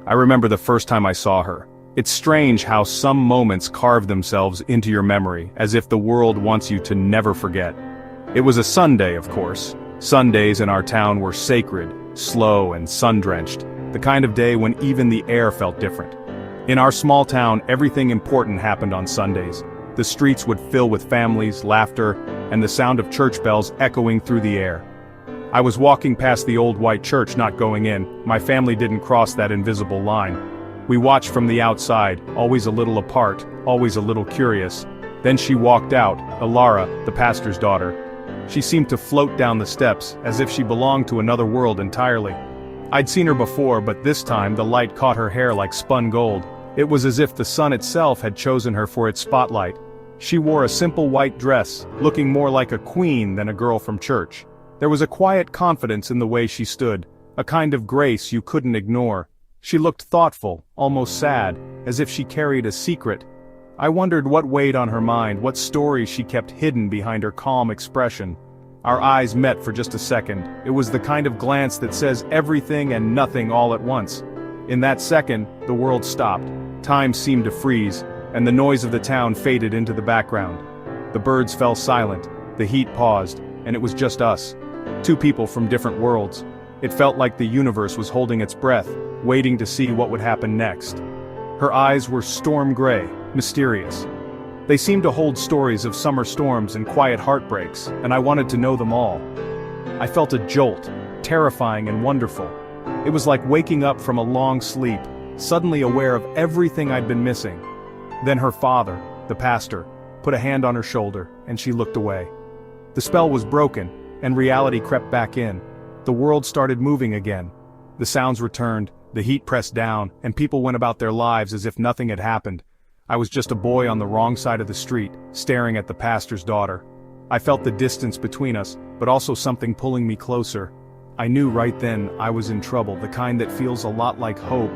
I remember the first time I saw her. It's strange how some moments carve themselves into your memory, as if the world wants you to never forget. It was a Sunday, of course. Sundays in our town were sacred, slow and sun-drenched, the kind of day when even the air felt different. In our small town, everything important happened on Sundays. The streets would fill with families, laughter, and the sound of church bells echoing through the air. I was walking past the old white church, not going in. My family didn't cross that invisible line. We watched from the outside, always a little apart, always a little curious. Then she walked out, Alara, the pastor's daughter. She seemed to float down the steps, as if she belonged to another world entirely. I'd seen her before, but this time the light caught her hair like spun gold. It was as if the sun itself had chosen her for its spotlight. She wore a simple white dress, looking more like a queen than a girl from church. There was a quiet confidence in the way she stood, a kind of grace you couldn't ignore. She looked thoughtful, almost sad, as if she carried a secret. I wondered what weighed on her mind, what stories she kept hidden behind her calm expression. Our eyes met for just a second. It was the kind of glance that says everything and nothing all at once. In that second, the world stopped. Time seemed to freeze, and the noise of the town faded into the background. The birds fell silent, the heat paused, and it was just us. Two people from different worlds. It felt like the universe was holding its breath, waiting to see what would happen next. Her eyes were storm gray, mysterious. They seemed to hold stories of summer storms and quiet heartbreaks, and I wanted to know them all. I felt a jolt, terrifying and wonderful. It was like waking up from a long sleep, suddenly aware of everything I'd been missing. Then her father, the pastor, put a hand on her shoulder, and she looked away. The spell was broken, and reality crept back in. The world started moving again. The sounds returned, the heat pressed down, and people went about their lives as if nothing had happened. I was just a boy on the wrong side of the street, staring at the pastor's daughter. I felt the distance between us, but also something pulling me closer. I knew right then I was in trouble, the kind that feels a lot like hope.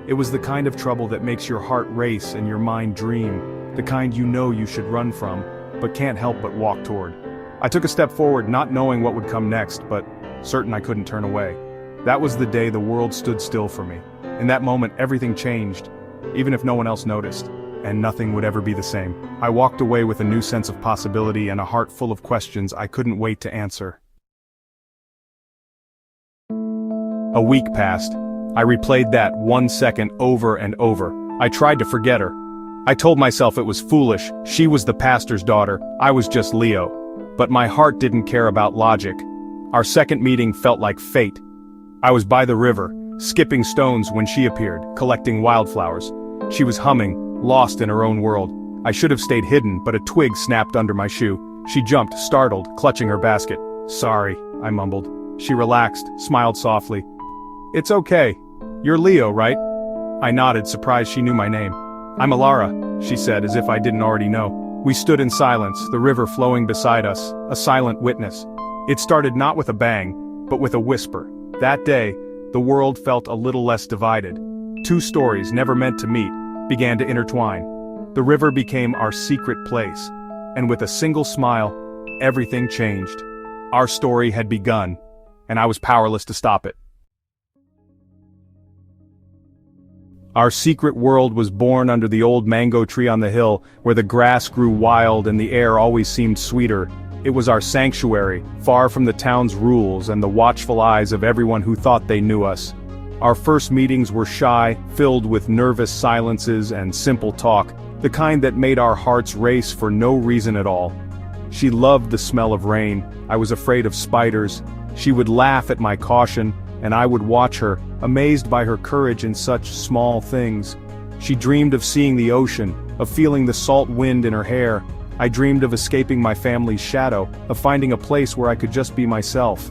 It was the kind of trouble that makes your heart race and your mind dream, the kind you know you should run from, but can't help but walk toward. I took a step forward, not knowing what would come next, but certain I couldn't turn away. That was the day the world stood still for me. In that moment, everything changed, even if no one else noticed, and nothing would ever be the same. I walked away with a new sense of possibility and a heart full of questions I couldn't wait to answer. A week passed. I replayed that 1 second over and over. I tried to forget her. I told myself it was foolish, she was the pastor's daughter, I was just Leo. But my heart didn't care about logic. Our second meeting felt like fate. I was by the river, skipping stones when she appeared, collecting wildflowers. She was humming, lost in her own world. I should have stayed hidden, but a twig snapped under my shoe. She jumped, startled, clutching her basket. "Sorry," I mumbled. She relaxed, smiled softly. "It's okay. You're Leo, right?" I nodded, surprised she knew my name. "I'm Alara," she said, as if I didn't already know. We stood in silence, the river flowing beside us, a silent witness. It started not with a bang, but with a whisper. That day, the world felt a little less divided. Two stories, never meant to meet, began to intertwine. The river became our secret place, and with a single smile, everything changed. Our story had begun, and I was powerless to stop it. Our secret world was born under the old mango tree on the hill, where the grass grew wild and the air always seemed sweeter. It was our sanctuary, far from the town's rules and the watchful eyes of everyone who thought they knew us. Our first meetings were shy, filled with nervous silences and simple talk, the kind that made our hearts race for no reason at all. She loved the smell of rain. I was afraid of spiders. She would laugh at my caution, and I would watch her, amazed by her courage in such small things. She dreamed of seeing the ocean, of feeling the salt wind in her hair. I dreamed of escaping my family's shadow, of finding a place where I could just be myself.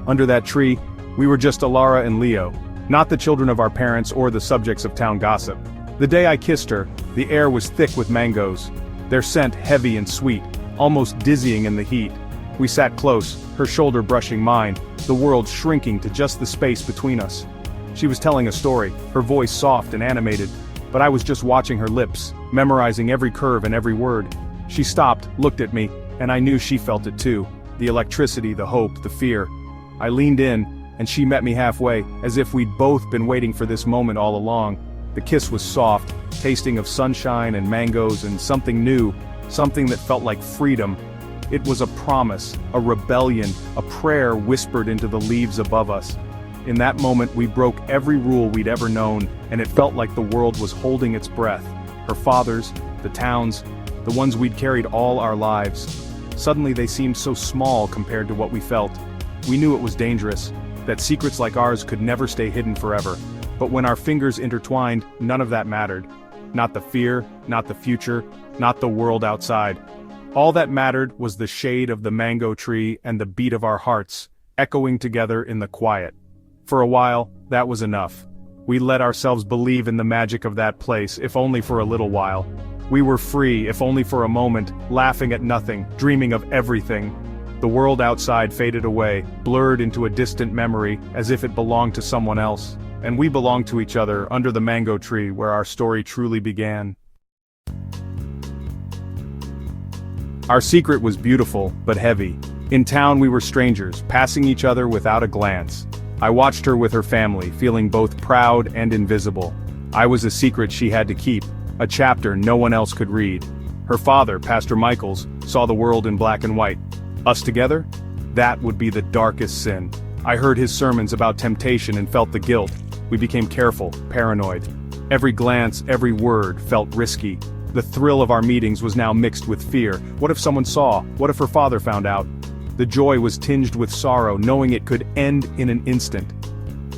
Under that tree, we were just Alara and Leo, not the children of our parents or the subjects of town gossip. The day I kissed her, the air was thick with mangoes, their scent heavy and sweet, almost dizzying in the heat. We sat close, her shoulder brushing mine, the world shrinking to just the space between us. She was telling a story, her voice soft and animated, but I was just watching her lips, memorizing every curve and every word. She stopped, looked at me, and I knew she felt it too, the electricity, the hope, the fear. I leaned in, and she met me halfway, as if we'd both been waiting for this moment all along. The kiss was soft, tasting of sunshine and mangoes and something new, something that felt like freedom. It was a promise, a rebellion, a prayer whispered into the leaves above us. In that moment we broke every rule we'd ever known, and it felt like the world was holding its breath. Her father's, the town's, the ones we'd carried all our lives. Suddenly they seemed so small compared to what we felt. We knew it was dangerous, that secrets like ours could never stay hidden forever. But when our fingers intertwined, none of that mattered. Not the fear, not the future, not the world outside. All that mattered was the shade of the mango tree and the beat of our hearts, echoing together in the quiet. For a while, that was enough. We let ourselves believe in the magic of that place, if only for a little while. We were free, if only for a moment, laughing at nothing, dreaming of everything. The world outside faded away, blurred into a distant memory, as if it belonged to someone else. And we belonged to each other, under the mango tree where our story truly began. Our secret was beautiful, but heavy. In town we were strangers, passing each other without a glance. I watched her with her family, feeling both proud and invisible. I was a secret she had to keep, a chapter no one else could read. Her father, Pastor Michaels, saw the world in black and white. Us together? That would be the darkest sin. I heard his sermons about temptation and felt the guilt. We became careful, paranoid. Every glance, every word felt risky. The thrill of our meetings was now mixed with fear. What if someone saw? What if her father found out? The joy was tinged with sorrow, knowing it could end in an instant.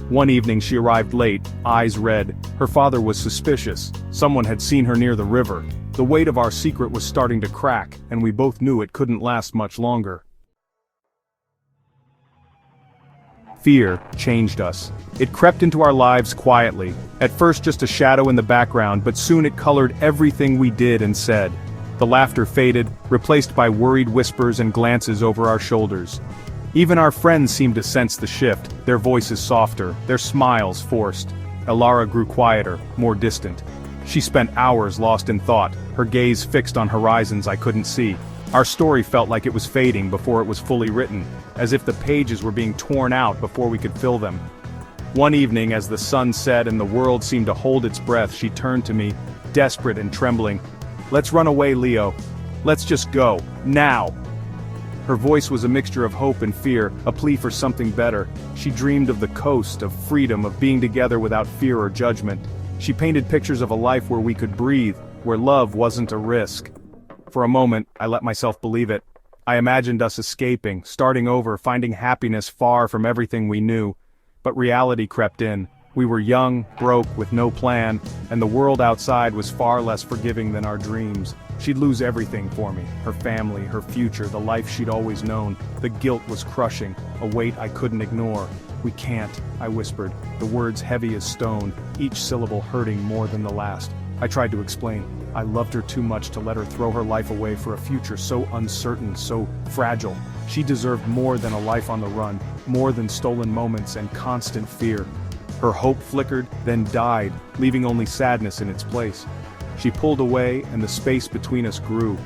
One evening she arrived late, eyes red. Her father was suspicious. Someone had seen her near the river. The weight of our secret was starting to crack, and we both knew it couldn't last much longer. Fear changed us. It crept into our lives quietly, at first just a shadow in the background, but soon it colored everything we did and said. The laughter faded, replaced by worried whispers and glances over our shoulders. Even our friends seemed to sense the shift, their voices softer, their smiles forced. Elara grew quieter, more distant. She spent hours lost in thought, her gaze fixed on horizons I couldn't see. Our story felt like it was fading before it was fully written, as if the pages were being torn out before we could fill them. One evening, as the sun set and the world seemed to hold its breath, she turned to me, desperate and trembling. "Let's run away, Leo. Let's just go. Now." Her voice was a mixture of hope and fear, a plea for something better. She dreamed of the coast, of freedom, of being together without fear or judgment. She painted pictures of a life where we could breathe, where love wasn't a risk. For a moment, I let myself believe it. I imagined us escaping, starting over, finding happiness far from everything we knew. But reality crept in. We were young, broke, with no plan, and the world outside was far less forgiving than our dreams. She'd lose everything for me, her family, her future, the life she'd always known. The guilt was crushing, a weight I couldn't ignore. "We can't," I whispered, the words heavy as stone, each syllable hurting more than the last. I tried to explain. I loved her too much to let her throw her life away for a future so uncertain, so fragile. She deserved more than a life on the run, more than stolen moments and constant fear. Her hope flickered, then died, leaving only sadness in its place. She pulled away, and the space between us grew.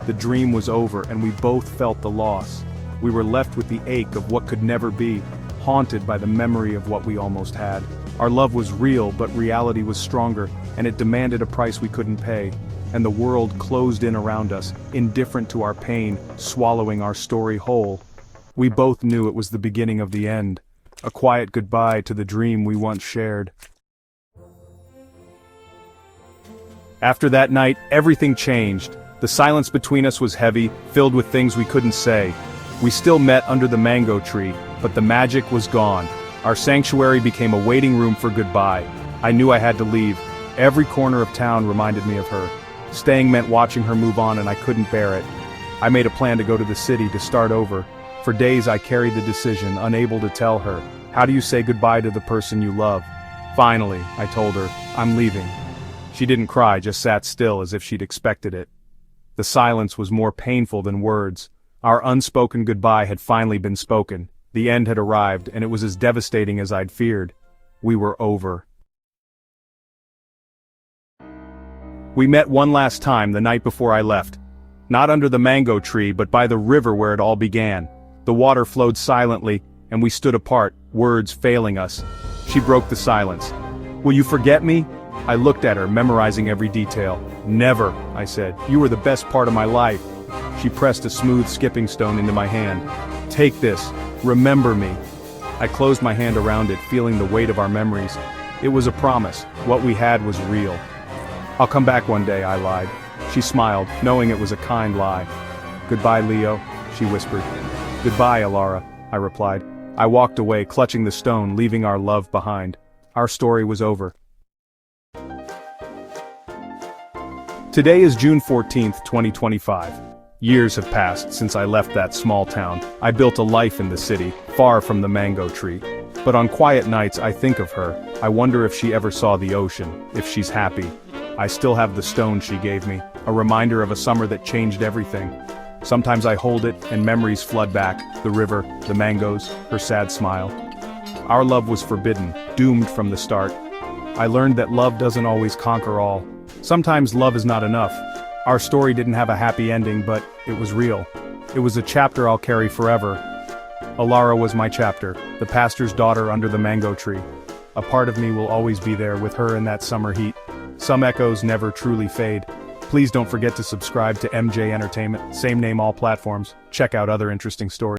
The dream was over, and we both felt the loss. We were left with the ache of what could never be, haunted by the memory of what we almost had. Our love was real, but reality was stronger, and it demanded a price we couldn't pay. And the world closed in around us, indifferent to our pain, swallowing our story whole. We both knew it was the beginning of the end, a quiet goodbye to the dream we once shared. After that night, everything changed. The silence between us was heavy, filled with things we couldn't say. We still met under the mango tree, but the magic was gone. Our sanctuary became a waiting room for goodbye. I knew I had to leave. Every corner of town reminded me of her. Staying meant watching her move on, and I couldn't bear it. I made a plan to go to the city to start over. For days I carried the decision, unable to tell her. How do you say goodbye to the person you love? Finally, I told her, I'm leaving. She didn't cry, just sat still as if she'd expected it. The silence was more painful than words. Our unspoken goodbye had finally been spoken. The end had arrived, and it was as devastating as I'd feared. We were over. We met one last time the night before I left. Not under the mango tree, but by the river where it all began. The water flowed silently, and we stood apart, words failing us. She broke the silence. "Will you forget me?" I looked at her, memorizing every detail. "Never," I said. "You were the best part of my life." She pressed a smooth skipping stone into my hand. "Take this. Remember me." I closed my hand around it, feeling the weight of our memories. It was a promise. What we had was real. "I'll come back one day," I lied. She smiled, knowing it was a kind lie. "Goodbye, Leo," she whispered. "Goodbye, Alara," I replied. I walked away, clutching the stone, leaving our love behind. Our story was over. Today is June 14th, 2025. Years have passed since I left that small town. I built a life in the city, far from the mango tree. But on quiet nights I think of her. I wonder if she ever saw the ocean, if she's happy. I still have the stone she gave me, a reminder of a summer that changed everything. Sometimes I hold it, and memories flood back, the river, the mangoes, her sad smile. Our love was forbidden, doomed from the start. I learned that love doesn't always conquer all. Sometimes love is not enough. Our story didn't have a happy ending, but it was real. It was a chapter I'll carry forever. Alara was my chapter, the pastor's daughter under the mango tree. A part of me will always be there with her in that summer heat. Some echoes never truly fade. Please don't forget to subscribe to MJ Entertainment, same name all platforms. Check out other interesting stories.